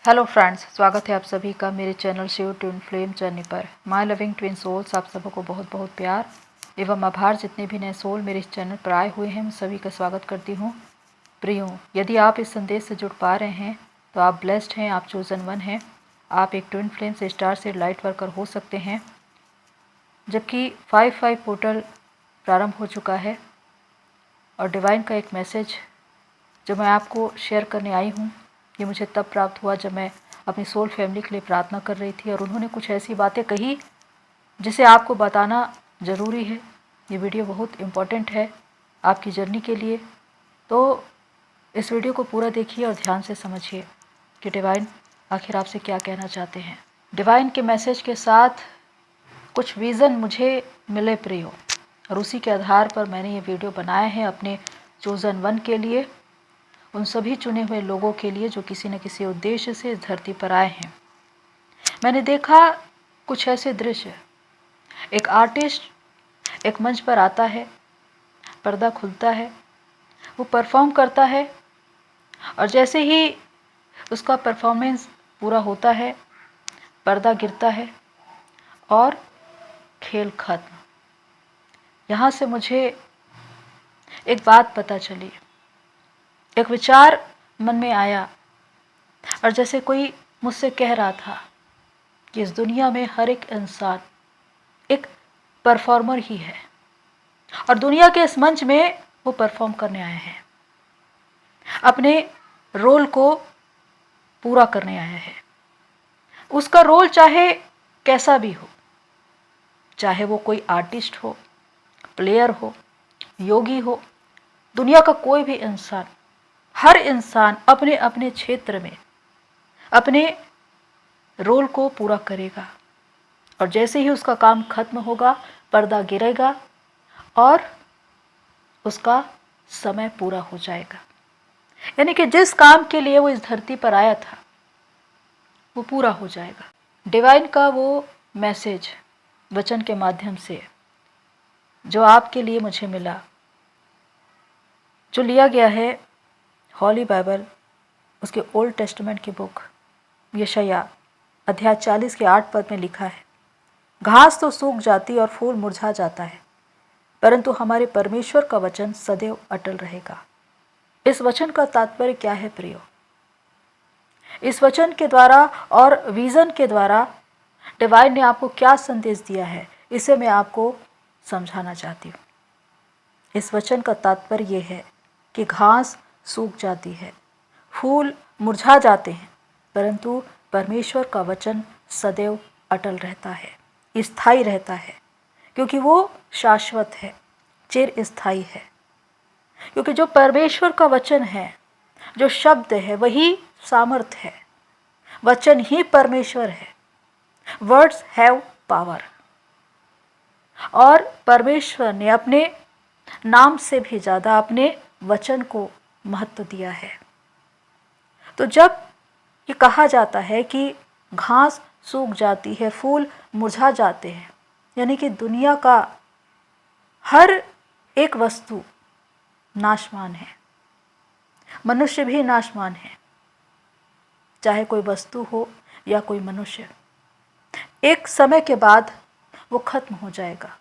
Hello friends, स्वागत है आप सभी का मेरे channel Shiv twin flame journey पर। माय लविंग ट्विन सोल्स, आप सबको बहुत बहुत प्यार एवं आभार। जितने भी नए सोल मेरे इस चैनल पर आए हुए हैं, मैं सभी का स्वागत करती हूँ। प्रियो, यदि आप इस संदेश से जुड़ पा रहे हैं तो आप ब्लेस्ड हैं, आप चोजन वन हैं। आप एक ट्विन फ्लेम से स्टार से लाइट वर्कर हो सकते हैं। जबकि 5-5 पोर्टल प्रारंभ हो चुका है और डिवाइन का एक मैसेज जो मैं आपको शेयर करने आई हूँ, ये मुझे तब प्राप्त हुआ जब मैं अपनी सोल फैमिली के लिए प्रार्थना कर रही थी और उन्होंने कुछ ऐसी बातें कही जिसे आपको बताना ज़रूरी है। ये वीडियो बहुत इम्पोर्टेंट है आपकी जर्नी के लिए, तो इस वीडियो को पूरा देखिए और ध्यान से समझिए कि डिवाइन आखिर आपसे क्या कहना चाहते हैं। डिवाइन के मैसेज के साथ कुछ विज़न मुझे मिले प्रियो, और उसी के आधार पर मैंने ये वीडियो बनाए हैं अपने चोजन वन के लिए, उन सभी चुने हुए लोगों के लिए जो किसी न किसी उद्देश्य से इस धरती पर आए हैं। मैंने देखा कुछ ऐसे दृश्य, एक आर्टिस्ट एक मंच पर आता है, पर्दा खुलता है, वो परफॉर्म करता है और जैसे ही उसका परफॉर्मेंस पूरा होता है, पर्दा गिरता है और खेल खत्म। यहाँ से मुझे एक बात पता चली, एक विचार मन में आया और जैसे कोई मुझसे कह रहा था कि इस दुनिया में हर एक इंसान एक परफॉर्मर ही है और दुनिया के इस मंच में वो परफॉर्म करने आए हैं, अपने रोल को पूरा करने आया है। उसका रोल चाहे कैसा भी हो, चाहे वो कोई आर्टिस्ट हो, प्लेयर हो, योगी हो, दुनिया का कोई भी इंसान, हर इंसान अपने अपने क्षेत्र में अपने रोल को पूरा करेगा और जैसे ही उसका काम खत्म होगा, पर्दा गिरेगा और उसका समय पूरा हो जाएगा। यानी कि जिस काम के लिए वो इस धरती पर आया था वो पूरा हो जाएगा। डिवाइन का वो मैसेज वचन के माध्यम से जो आपके लिए मुझे मिला, जो लिया गया है हॉली बाइबल, उसके ओल्ड टेस्टामेंट की बुक यशायाह अध्याय 40 के 8 पद में लिखा है, घास तो सूख जाती और फूल मुरझा जाता है, परंतु हमारे परमेश्वर का वचन सदैव अटल रहेगा। इस वचन का तात्पर्य क्या है प्रियो? इस वचन के द्वारा और विजन के द्वारा डिवाइन ने आपको क्या संदेश दिया है, इसे मैं आपको समझाना चाहती हूँ। इस वचन का तात्पर्य यह है कि घास सूख जाती है, फूल मुरझा जाते हैं, परंतु परमेश्वर का वचन सदैव अटल रहता है, स्थायी रहता है, क्योंकि वो शाश्वत है, चिर स्थायी है। क्योंकि जो परमेश्वर का वचन है, जो शब्द है, वही सामर्थ है। वचन ही परमेश्वर है। Words have power. और परमेश्वर ने अपने नाम से भी ज़्यादा अपने वचन को महत्व दिया है। तो जब ये कहा जाता है कि घास सूख जाती है, फूल मुरझा जाते हैं, यानी कि दुनिया का हर एक वस्तु नाशवान है, मनुष्य भी नाशवान है, चाहे कोई वस्तु हो या कोई मनुष्य, एक समय के बाद वो खत्म हो जाएगा।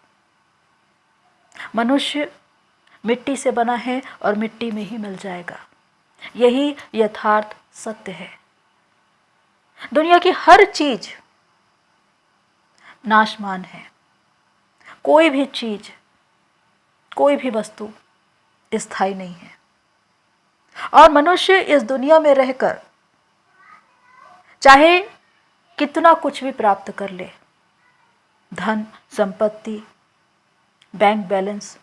मनुष्य मिट्टी से बना है और मिट्टी में ही मिल जाएगा, यही यथार्थ सत्य है। दुनिया की हर चीज नाशवान है, कोई भी चीज, कोई भी वस्तु स्थायी नहीं है। और मनुष्य इस दुनिया में रहकर चाहे कितना कुछ भी प्राप्त कर ले, धन संपत्ति, बैंक बैलेंस,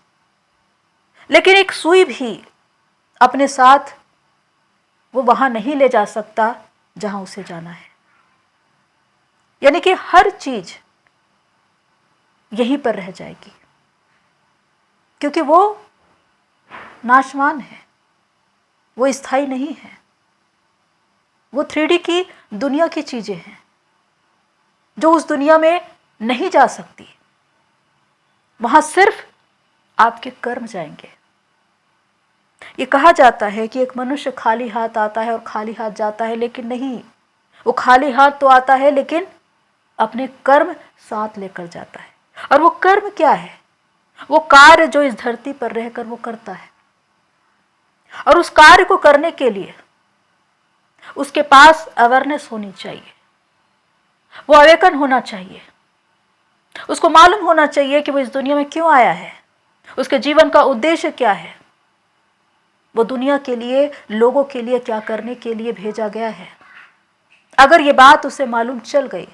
लेकिन एक सुई भी अपने साथ वो वहां नहीं ले जा सकता जहां उसे जाना है। यानी कि हर चीज यहीं पर रह जाएगी, क्योंकि वो नाशवान है, वो स्थायी नहीं है। वो 3D की दुनिया की चीजें हैं जो उस दुनिया में नहीं जा सकती। वहां सिर्फ आपके कर्म जाएंगे। ये कहा जाता है कि एक मनुष्य खाली हाथ आता है और खाली हाथ जाता है, लेकिन नहीं, वो खाली हाथ तो आता है लेकिन अपने कर्म साथ लेकर जाता है। और वो कर्म क्या है? वो कार्य जो इस धरती पर रहकर वो करता है। और उस कार्य को करने के लिए उसके पास अवेयरनेस होनी चाहिए, वो अवेकन होना चाहिए। उसको मालूम होना चाहिए कि वो इस दुनिया में क्यों आया है, उसके जीवन का उद्देश्य क्या है, वो दुनिया के लिए, लोगों के लिए क्या करने के लिए भेजा गया है। अगर ये बात उसे मालूम चल गई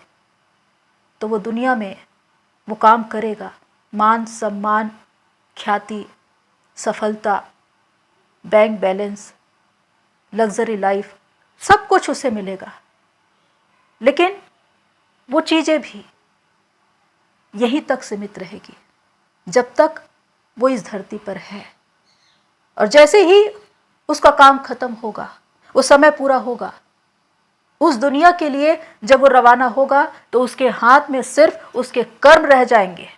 तो वो दुनिया में वो काम करेगा। मान सम्मान, ख्याति, सफलता, बैंक बैलेंस, लग्जरी लाइफ, सब कुछ उसे मिलेगा। लेकिन वो चीज़ें भी यहीं तक सीमित रहेगी जब तक वो इस धरती पर है। और जैसे ही उसका काम खत्म होगा, वो समय पूरा होगा, उस दुनिया के लिए जब वो रवाना होगा तो उसके हाथ में सिर्फ उसके कर्म रह जाएंगे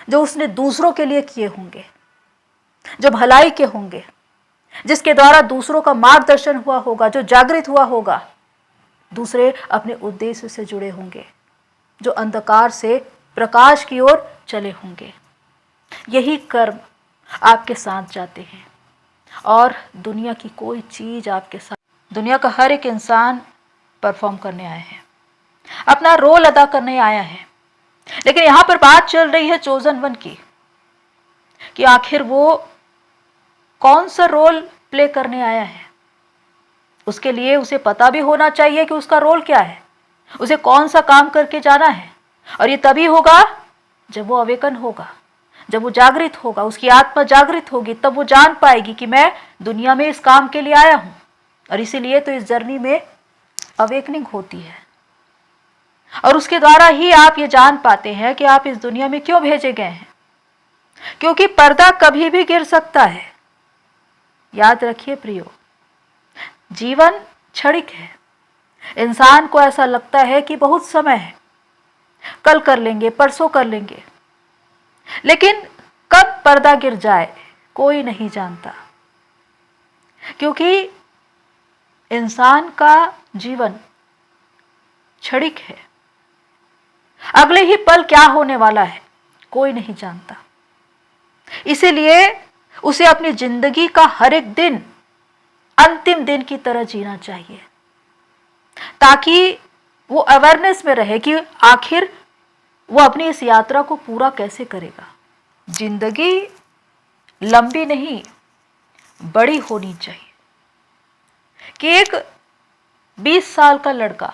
जो उसने दूसरों के लिए किए होंगे, जो भलाई के होंगे, जिसके द्वारा दूसरों का मार्गदर्शन हुआ होगा, जो जागृत हुआ होगा, दूसरे अपने उद्देश्य से जुड़े होंगे, जो अंधकार से प्रकाश की ओर चले होंगे। यही कर्म आपके साथ जाते हैं और दुनिया की कोई चीज आपके साथ, दुनिया का हर एक इंसान परफॉर्म करने आया है, अपना रोल अदा करने आया है। लेकिन यहां पर बात चल रही है चोजन वन की कि आखिर वो कौन सा रोल प्ले करने आया है। उसके लिए उसे पता भी होना चाहिए कि उसका रोल क्या है, उसे कौन सा काम करके जाना है। और ये तभी होगा जब वो अवेकन होगा, जब वो जागृत होगा, उसकी आत्मा जागृत होगी, तब वो जान पाएगी कि मैं दुनिया में इस काम के लिए आया हूं। और इसीलिए तो इस जर्नी में अवेकनिंग होती है और उसके द्वारा ही आप ये जान पाते हैं कि आप इस दुनिया में क्यों भेजे गए हैं। क्योंकि पर्दा कभी भी गिर सकता है। याद रखिए प्रियो, जीवन क्षणिक है। इंसान को ऐसा लगता है कि बहुत समय है, कल कर लेंगे, परसों कर लेंगे, लेकिन कब पर्दा गिर जाए कोई नहीं जानता। क्योंकि इंसान का जीवन क्षणिक है, अगले ही पल क्या होने वाला है कोई नहीं जानता। इसीलिए उसे अपनी जिंदगी का हर एक दिन अंतिम दिन की तरह जीना चाहिए, ताकि वो अवेयरनेस में रहे कि आखिर वो अपनी इस यात्रा को पूरा कैसे करेगा। जिंदगी लंबी नहीं बड़ी होनी चाहिए कि एक 20 साल का लड़का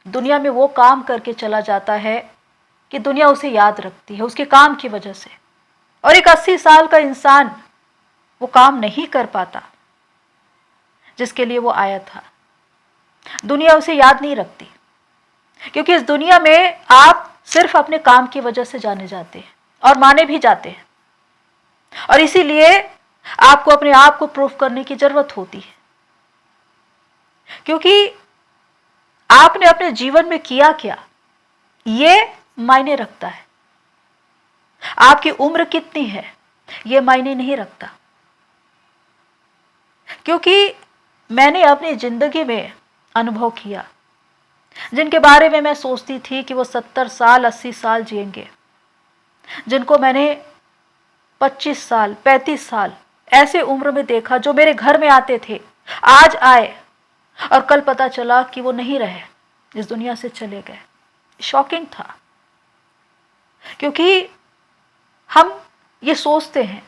दुनिया में वो काम करके चला जाता है कि दुनिया उसे याद रखती है उसके काम की वजह से, और एक 80 साल का इंसान वो काम नहीं कर पाता जिसके लिए वो आया था। दुनिया उसे याद नहीं रखती, क्योंकि इस दुनिया में आप सिर्फ अपने काम की वजह से जाने जाते हैं और माने भी जाते हैं। और इसीलिए आपको अपने आप को प्रूफ करने की जरूरत होती है, क्योंकि आपने अपने जीवन में किया क्या ये मायने रखता है। आपकी उम्र कितनी है ये मायने नहीं रखता, क्योंकि मैंने अपनी जिंदगी में अनुभव किया जिनके बारे में मैं सोचती थी कि वो 70 साल 80 साल जिएंगे, जिनको मैंने 25 साल 35 साल ऐसे उम्र में देखा, जो मेरे घर में आते थे, आज आए और कल पता चला कि वो नहीं रहे, इस दुनिया से चले गए। शॉकिंग था, क्योंकि हम ये सोचते हैं,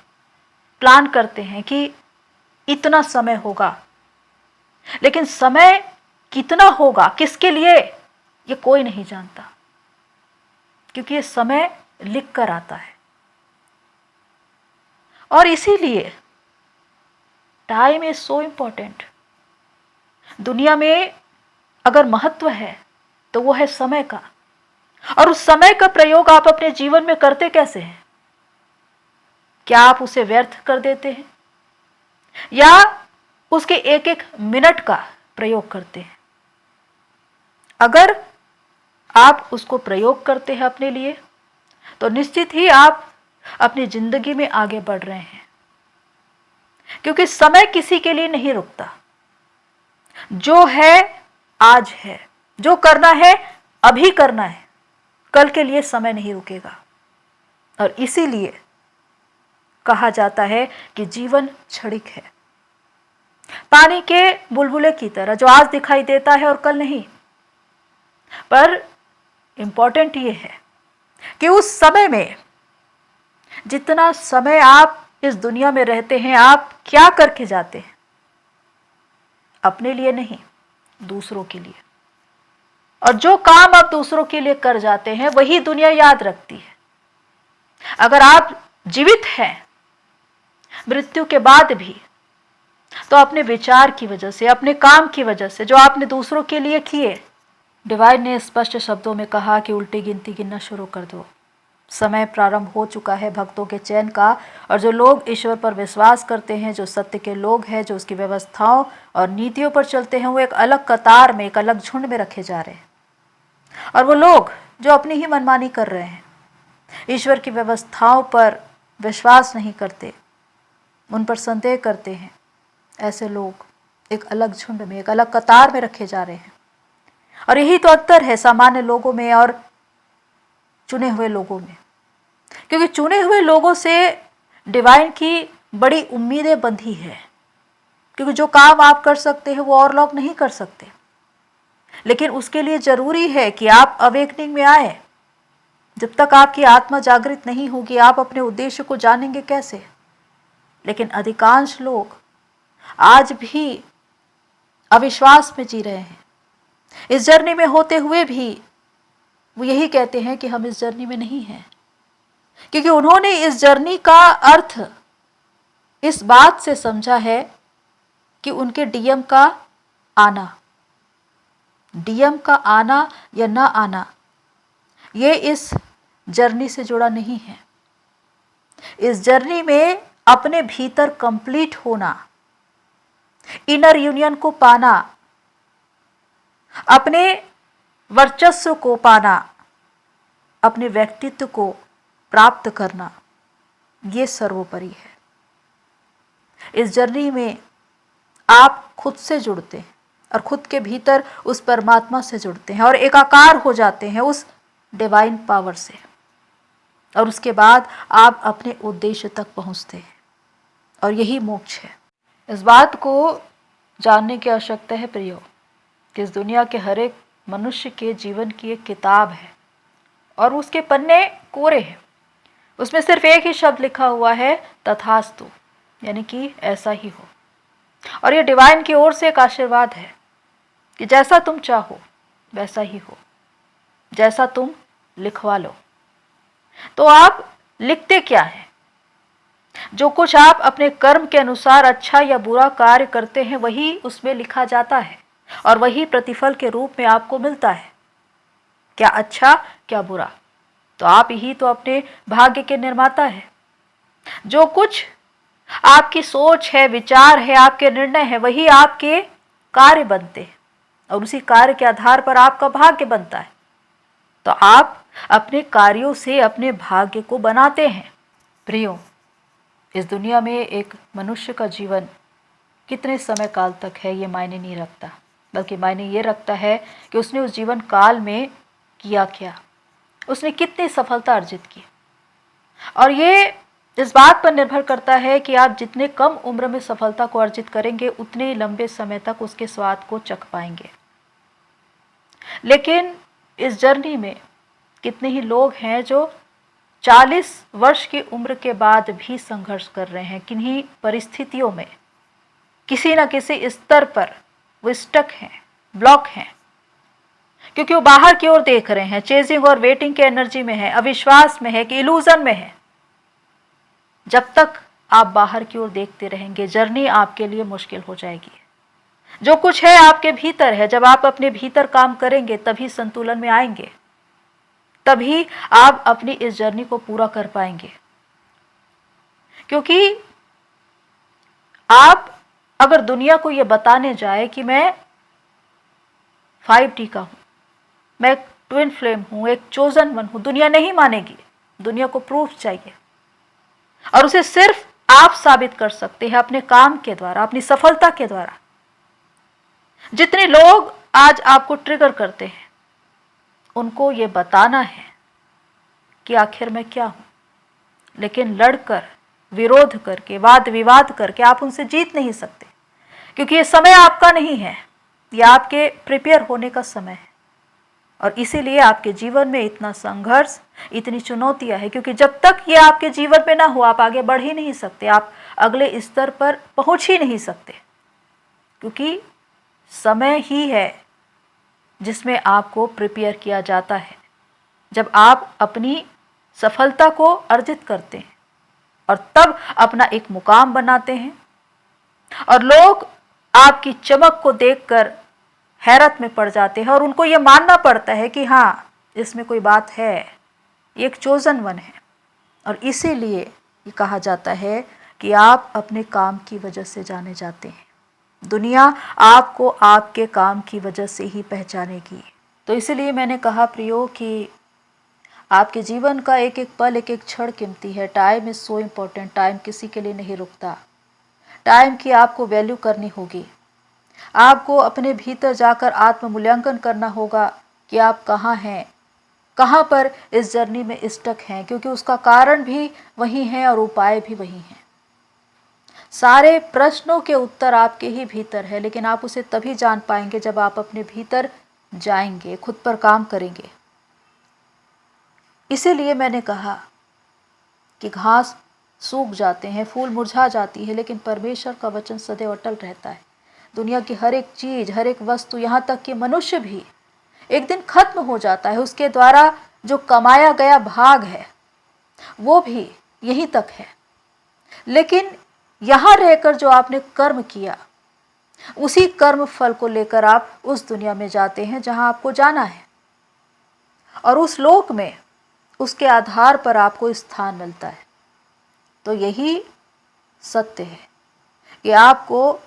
प्लान करते हैं कि इतना समय होगा, लेकिन समय कितना होगा, किसके लिए, ये कोई नहीं जानता, क्योंकि ये समय लिख कर आता है। और इसीलिए टाइम इज सो इम्पोर्टेंट। दुनिया में अगर महत्व है तो वो है समय का, और उस समय का प्रयोग आप अपने जीवन में करते कैसे हैं? क्या आप उसे व्यर्थ कर देते हैं या उसके एक एक मिनट का प्रयोग करते हैं? अगर आप उसको प्रयोग करते हैं अपने लिए, तो निश्चित ही आप अपनी जिंदगी में आगे बढ़ रहे हैं, क्योंकि समय किसी के लिए नहीं रुकता। जो है आज है, जो करना है अभी करना है, कल के लिए समय नहीं रुकेगा। और इसीलिए कहा जाता है कि जीवन क्षणिक है, पानी के बुलबुले की तरह, जो आज दिखाई देता है और कल नहीं। पर इंपॉर्टेंट ये है कि उस समय में, जितना समय आप इस दुनिया में रहते हैं, आप क्या करके जाते हैं? अपने लिए नहीं, दूसरों के लिए। और जो काम आप दूसरों के लिए कर जाते हैं वही दुनिया याद रखती है। अगर आप जीवित हैं मृत्यु के बाद भी, तो अपने विचार की वजह से, अपने काम की वजह से, जो आपने दूसरों के लिए किए। डिवाइन ने स्पष्ट शब्दों में कहा कि उल्टी गिनती गिनना शुरू कर दो। समय प्रारंभ हो चुका है भक्तों के चयन का, और जो लोग ईश्वर पर विश्वास करते हैं, जो सत्य के लोग हैं, जो उसकी व्यवस्थाओं और नीतियों पर चलते हैं, वो एक अलग कतार में, एक अलग झुंड में रखे जा रहे हैं। और वो लोग जो अपनी ही मनमानी कर रहे हैं, ईश्वर की व्यवस्थाओं पर विश्वास नहीं करते, उन पर संदेह करते हैं, ऐसे लोग एक अलग झुंड में, एक अलग कतार में रखे जा रहे हैं। और यही तो अंतर है सामान्य लोगों में और चुने हुए लोगों में। क्योंकि चुने हुए लोगों से डिवाइन की बड़ी उम्मीदें बंधी है, क्योंकि जो काम आप कर सकते हैं वो और लोग नहीं कर सकते। लेकिन उसके लिए जरूरी है कि आप अवेकनिंग में आए। जब तक आपकी आत्मा जागृत नहीं होगी, आप अपने उद्देश्य को जानेंगे कैसे? लेकिन अधिकांश लोग आज भी अविश्वास में जी रहे हैं। इस जर्नी में होते हुए भी वो यही कहते हैं कि हम इस जर्नी में नहीं हैं, क्योंकि उन्होंने इस जर्नी का अर्थ इस बात से समझा है कि उनके डीएम का आना या ना आना, ये इस जर्नी से जुड़ा नहीं है। इस जर्नी में अपने भीतर कंप्लीट होना, इनर यूनियन को पाना, अपने वर्चस्व को पाना, अपने व्यक्तित्व को प्राप्त करना, ये सर्वोपरि है। इस जर्नी में आप खुद से जुड़ते हैं और खुद के भीतर उस परमात्मा से जुड़ते हैं और एकाकार हो जाते हैं उस डिवाइन पावर से। और उसके बाद आप अपने उद्देश्य तक पहुंचते हैं, और यही मोक्ष है। इस बात को जानने की आवश्यकता है प्रियो, कि इस दुनिया के हर एक मनुष्य के जीवन की एक किताब है और उसके पन्ने कोरे हैं। उसमें सिर्फ एक ही शब्द लिखा हुआ है, तथास्तु, यानी कि ऐसा ही हो। और ये डिवाइन की ओर से एक आशीर्वाद है कि जैसा तुम चाहो वैसा ही हो, जैसा तुम लिखवा लो। तो आप लिखते क्या है? जो कुछ आप अपने कर्म के अनुसार अच्छा या बुरा कार्य करते हैं वही उसमें लिखा जाता है, और वही प्रतिफल के रूप में आपको मिलता है। क्या अच्छा क्या बुरा, तो आप ही तो अपने भाग्य के निर्माता है। जो कुछ आपकी सोच है, विचार है, आपके निर्णय है, वही आपके कार्य बनते हैं, और उसी कार्य के आधार पर आपका भाग्य बनता है। तो आप अपने कार्यों से अपने भाग्य को बनाते हैं। प्रियो, इस दुनिया में एक मनुष्य का जीवन कितने समय काल तक है ये मायने नहीं रखता, बल्कि मायने ये रखता है कि उसने उस जीवन काल में किया क्या, उसने कितनी सफलता अर्जित की। और ये इस बात पर निर्भर करता है कि आप जितने कम उम्र में सफलता को अर्जित करेंगे, उतने लंबे समय तक उसके स्वाद को चख पाएंगे। लेकिन इस जर्नी में कितने ही लोग हैं जो 40 वर्ष की उम्र के बाद भी संघर्ष कर रहे हैं। किन्हीं परिस्थितियों में किसी न किसी स्तर पर वो स्टक हैं, ब्लॉक हैं, क्योंकि वो बाहर की ओर देख रहे हैं, चेजिंग और वेटिंग के एनर्जी में है, अविश्वास में है कि इल्यूजन में है। जब तक आप बाहर की ओर देखते रहेंगे, जर्नी आपके लिए मुश्किल हो जाएगी। जो कुछ है आपके भीतर है, जब आप अपने भीतर काम करेंगे तभी संतुलन में आएंगे, तभी आप अपनी इस जर्नी को पूरा कर पाएंगे। क्योंकि आप अगर दुनिया को यह बताने जाए कि मैं 5T का हूं, मैं एक ट्विन फ्लेम हूं, एक चोजन वन हूं, दुनिया नहीं मानेगी। दुनिया को प्रूफ चाहिए, और उसे सिर्फ आप साबित कर सकते हैं अपने काम के द्वारा, अपनी सफलता के द्वारा। जितने लोग आज आपको ट्रिगर करते हैं, उनको ये बताना है कि आखिर मैं क्या हूँ। लेकिन लड़कर, विरोध करके, वाद विवाद करके आप उनसे जीत नहीं सकते, क्योंकि ये समय आपका नहीं है, ये आपके प्रिपेयर होने का समय है। और इसीलिए आपके जीवन में इतना संघर्ष, इतनी चुनौतियां हैं, क्योंकि जब तक ये आपके जीवन में ना हो आप आगे बढ़ ही नहीं सकते, आप अगले स्तर पर पहुंच ही नहीं सकते, क्योंकि समय ही है जिसमें आपको प्रिपेयर किया जाता है। जब आप अपनी सफलता को अर्जित करते हैं और तब अपना एक मुकाम बनाते हैं, और लोग आपकी चमक को देखकर हैरत में पड़ जाते हैं और उनको ये मानना पड़ता है कि हाँ, इसमें कोई बात है, ये एक चोजन वन है। और इसीलिए ये कहा जाता है कि आप अपने काम की वजह से जाने जाते हैं, दुनिया आपको आपके काम की वजह से ही पहचानेगी। तो इसीलिए मैंने कहा प्रियो कि आपके जीवन का एक एक पल, एक एक क्षण कीमती है। Time is so important, time किसी के लिए नहीं रुकता। टाइम की आपको वैल्यू करनी होगी। आपको अपने भीतर जाकर आत्ममूल्यांकन करना होगा कि आप कहाँ हैं, कहाँ पर इस जर्नी में स्टक हैं, क्योंकि उसका कारण भी वही है और उपाय भी वही हैं। सारे प्रश्नों के उत्तर आपके ही भीतर है, लेकिन आप उसे तभी जान पाएंगे जब आप अपने भीतर जाएंगे, खुद पर काम करेंगे। इसीलिए मैंने कहा कि घास सूख जाते हैं, फूल मुरझा जाती है, लेकिन परमेश्वर का वचन सदैव अटल रहता है। दुनिया की हर एक चीज, हर एक वस्तु, यहाँ तक कि मनुष्य भी एक दिन खत्म हो जाता है। उसके द्वारा जो कमाया गया भाग है वो भी यहीं तक है, लेकिन यहाँ रहकर जो आपने कर्म किया, उसी कर्म फल को लेकर आप उस दुनिया में जाते हैं जहाँ आपको जाना है, और उस लोक में उसके आधार पर आपको स्थान मिलता है। तो यही सत्य है कि आपको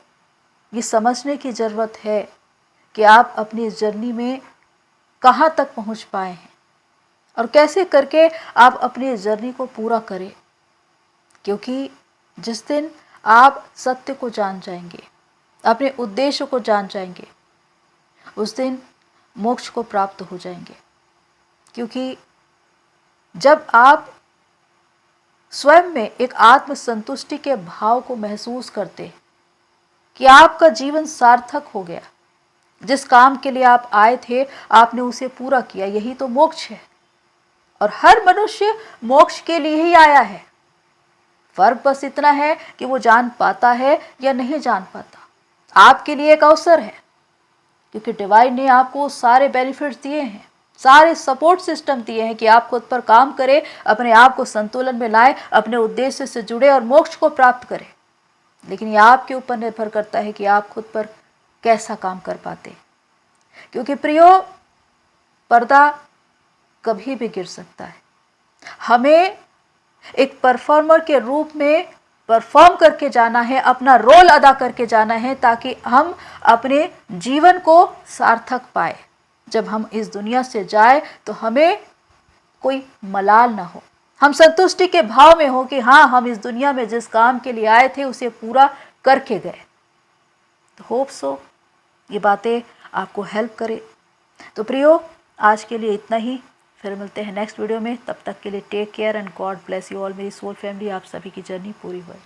ये समझने की ज़रूरत है कि आप अपनी इस जर्नी में कहाँ तक पहुँच पाए हैं और कैसे करके आप अपनी इस जर्नी को पूरा करें। क्योंकि जिस दिन आप सत्य को जान जाएंगे, अपने उद्देश्य को जान जाएंगे, उस दिन मोक्ष को प्राप्त हो जाएंगे। क्योंकि जब आप स्वयं में एक आत्मसंतुष्टि के भाव को महसूस करते कि आपका जीवन सार्थक हो गया, जिस काम के लिए आप आए थे आपने उसे पूरा किया, यही तो मोक्ष है। और हर मनुष्य मोक्ष के लिए ही आया है। फर्क बस इतना है कि वो जान पाता है या नहीं जान पाता। आपके लिए एक अवसर है, क्योंकि डिवाइन ने आपको सारे बेनिफिट्स दिए हैं, सारे सपोर्ट सिस्टम दिए हैं कि आप खुद पर काम करें, अपने आप को संतुलन में लाएं, अपने उद्देश्य से जुड़े और मोक्ष को प्राप्त करें। लेकिन यह आपके ऊपर निर्भर करता है कि आप खुद पर कैसा काम कर पाते। क्योंकि प्रियो, पर्दा कभी भी गिर सकता है। हमें एक परफॉर्मर के रूप में परफॉर्म करके जाना है, अपना रोल अदा करके जाना है, ताकि हम अपने जीवन को सार्थक पाए। जब हम इस दुनिया से जाए तो हमें कोई मलाल ना हो, हम संतुष्टि के भाव में हो कि हाँ, हम इस दुनिया में जिस काम के लिए आए थे उसे पूरा करके गए। तो होप सो ये बातें आपको हेल्प करे। तो प्रियो, आज के लिए इतना ही, फिर मिलते हैं नेक्स्ट वीडियो में। तब तक के लिए take care and God bless you all. मेरी सोल फैमिली, आप सभी की जर्नी पूरी हुई।